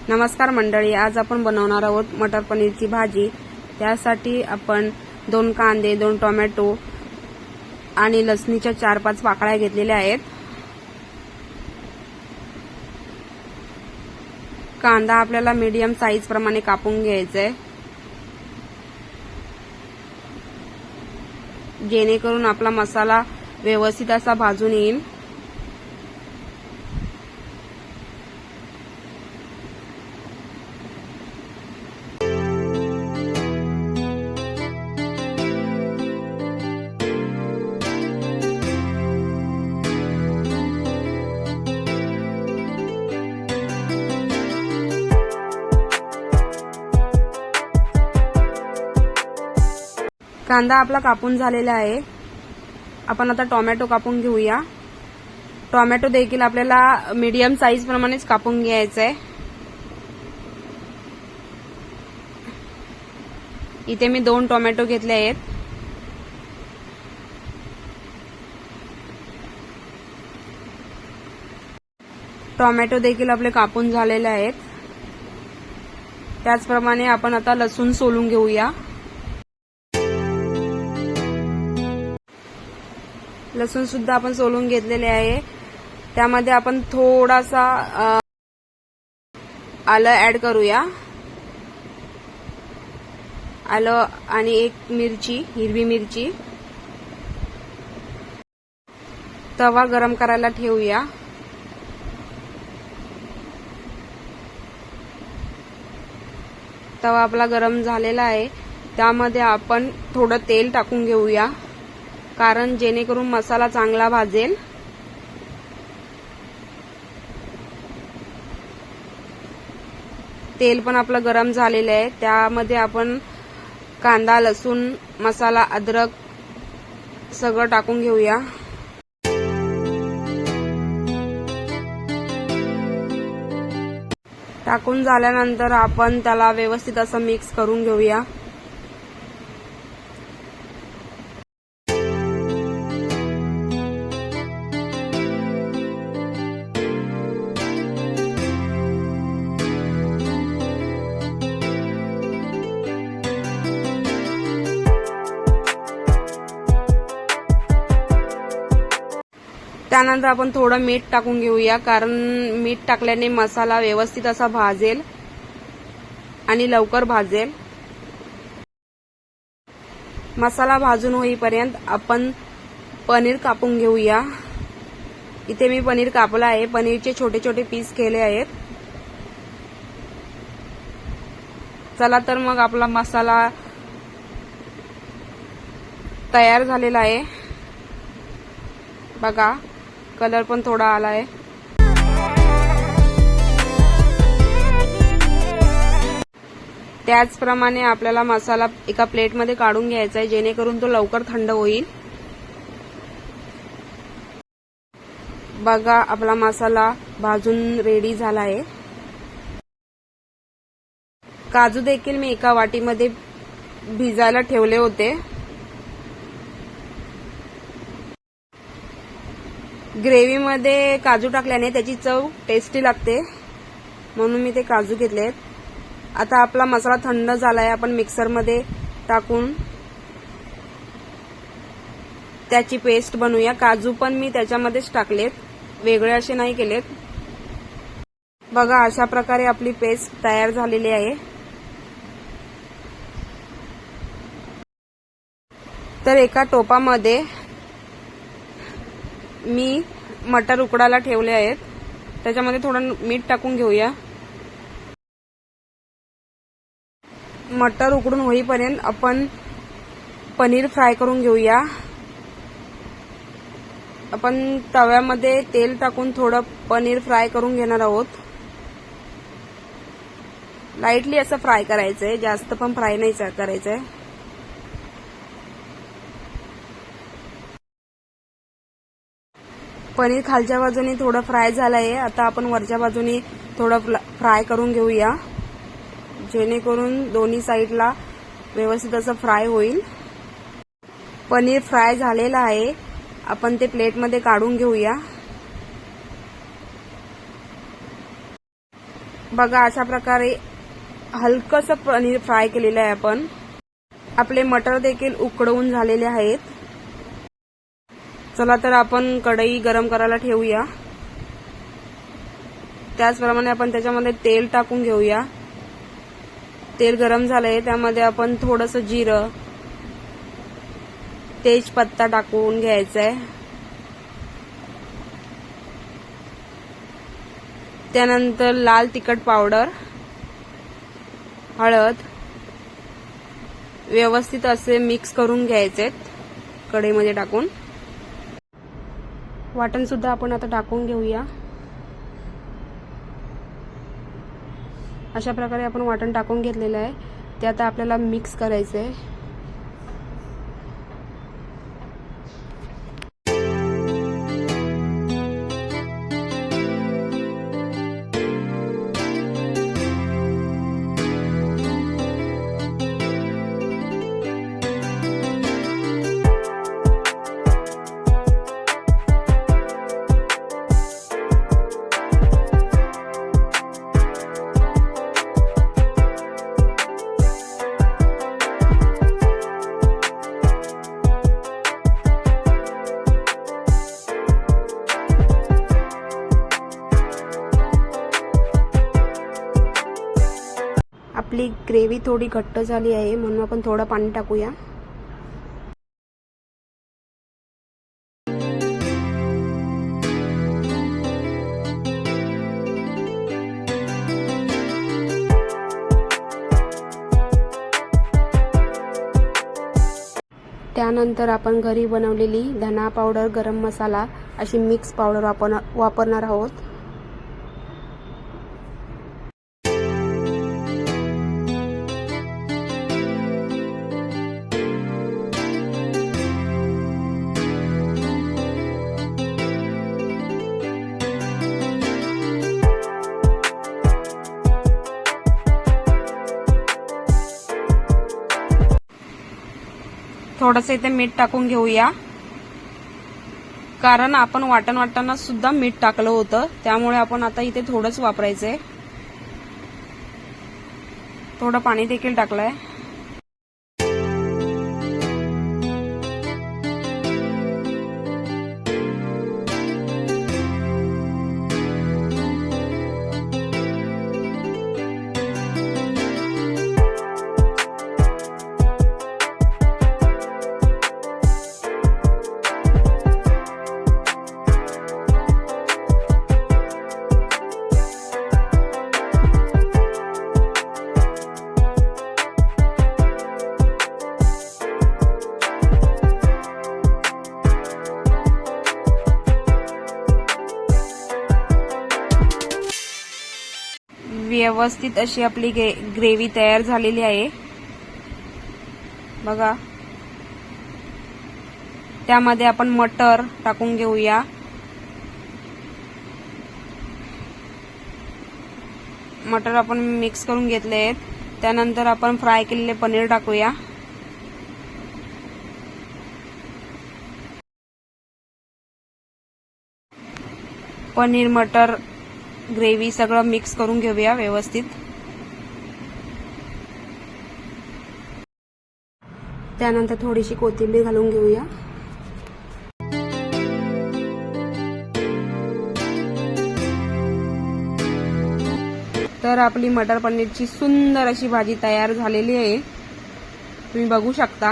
नमस्कार मंडळी, आज आपण बनवणार आहोत मटर पनीरची भाजी। त्यासाठी आपण 2 कांदे, 2 टोमॅटो आणि लसणीच्या 4-5 पाकळ्या घेतलेल्या आहेत। कांदा आपल्याला मीडियम साईज प्रमाणे कापून घ्यायचा आहे, जेणेकरून आपला मसाला व्यवस्थित असा भाजून येईल। कांदा आपला कापून झालेला आहे। आपण आता टोमॅटो कापून घेऊया। टोमॅटो देखील आपल्याला मीडियम साईज प्रमाणेच कापून घ्यायचा आहे। इथे मी 2 टोमॅटो घेतले आहेत। टोमॅटो देखील आपले कापून झालेले आहेत। त्याचप्रमाणे आपण आता लसूण सोलून घेऊया। लसूण सुद्धा आपण सोलून घेतलेले आहे। त्यामध्ये आपण थोडासा आलं ऍड करूया। आलं आणि 1 मिरची, हिरवी मिरची। तवा गरम करायला ठेवूया। तवा आपला गरम झालेला आहे। त्यामध्ये आपण थोडं तेल टाकून घेऊया, कारण जेणेकरून मसाला चांगला भाजेल। तेल पण आपलं गरम झालेलं आहे। त्यामध्ये आपण कांदा, लसूण, मसाला, अद्रक सगळं टाकून घेऊया। टाकून झाल्यानंतर आपण त्याला व्यवस्थित असं मिक्स करून घेऊया। त्यानंतर आपण थोडं मीठ टाकून घेऊया, कारण मीठ टाकल्याने मसाला व्यवस्थित असा भाजेल आणि लवकर भाजेल। मसाला भाजून होईपर्यंत आपण पनीर कापून घेऊया। इथे मी पनीर कापला आहे। पनीरचे छोटे छोटे पीस केले आहेत। चला तर मग आपला मसाला तयार झालेला आहे। बघा, कलर पण थोडा आलाय। त्याचप्रमाणे आपल्याला मसाला एका प्लेटमध्ये काढून घ्यायचा आहे, जेणेकरून तो लवकर थंड होईल। बघा, आपला मसाला भाजून रेडी झाला आहे। काजू देखील मी एका वाटीमध्ये भिजायला ठेवले होते। ग्रेव्हीमध्ये काजू टाकल्याने त्याची चव टेस्टी लागते, म्हणून मी ते काजू घेतलेत। आता आपला मसाला थंड झालाय। आपण मिक्सरमध्ये टाकून त्याची पेस्ट बनवूया। काजू पण मी त्याच्यामध्येच टाकलेत, वेगळे असे नाही केलेत। बघा, अशा प्रकारे आपली पेस्ट तयार झालेली आहे। तर एका टोपामध्ये मी मटर उकडायला ठेवले आहेत। त्याच्यामध्ये थोडं मीठ टाकून घेऊया। मटर उकडून होईपर्यंत आपण पनीर फ्राय करून घेऊया। आपण तव्यामध्ये तेल टाकून थोडं पनीर फ्राय करून घेणार आहोत। लाईटली असं फ्राय करायचंय, जास्त पण फ्राय नाही करायचंय। पनीर खालच्या बाजूने थोडं फ्राय झालं आहे। आता आपण वरच्या बाजूने थोडं फ्राय करून घेऊया, जेणेकरून दोन्ही साईडला व्यवस्थित असं फ्राय होईल। पनीर फ्राय झालेलं आहे। आपण ते प्लेटमध्ये काढून घेऊया। बघा अशा प्रकारे हलकंसं पनीर फ्राय केलेलं आहे आपण. आपले मटर देखील उकडवून झालेले आहेत. चला तर आपण कढई गरम करायला ठेवूया. त्याचप्रमाणे आपण त्याच्यामध्ये तेल टाकून घेऊया. तेल गरम झालंय, त्यामध्ये आपण थोडंसं जिरं, तेजपत्ता टाकून घ्यायचंय. त्यानंतर लाल तिखट पावडर, हळद व्यवस्थित असे मिक्स करून घ्यायचे कढईमध्ये टाकून. वाटण सुद्धा आपण आता टाकून घेऊया. अशा प्रकारे आपण वाटण टाकून घेतलेलं आहे. ते आता आपल्याला मिक्स करायचंय. आपली ग्रेव्ही थोडी घट्ट झाली आहे, म्हणून आपण थोडं पाणी टाकूया. त्यानंतर आपण घरी बनवलेली धना पावडर, गरम मसाला अशी मिक्स पावडर आपण वापरणार आहोत. थोडंसं इथे मीठ टाकून घेऊया, कारण आपण वाटण वाटताना सुद्धा मीठ टाकलं होतं, त्यामुळे आपण आता इथे थोडंच वापरायचंय. थोडं पाणी देखील टाकलंय. व्यवस्थित अशी आपली ग्रेव्ही तयार झालेली आहे. बघा, त्यामध्ये आपण मटर टाकून घेऊया. मटर आपण मिक्स करून घेतले आहेत. त्यानंतर आपण फ्राय केलेले पनीर टाकूया. पनीर, मटर, ग्रेव्ही सगळं मिक्स करून घेऊया व्यवस्थित. त्यानंतर थोडीशी कोथिंबीर घालून घेऊया. तर आपली मटर पनीरची सुंदर अशी भाजी तयार झालेली आहे. तुम्ही बघू शकता.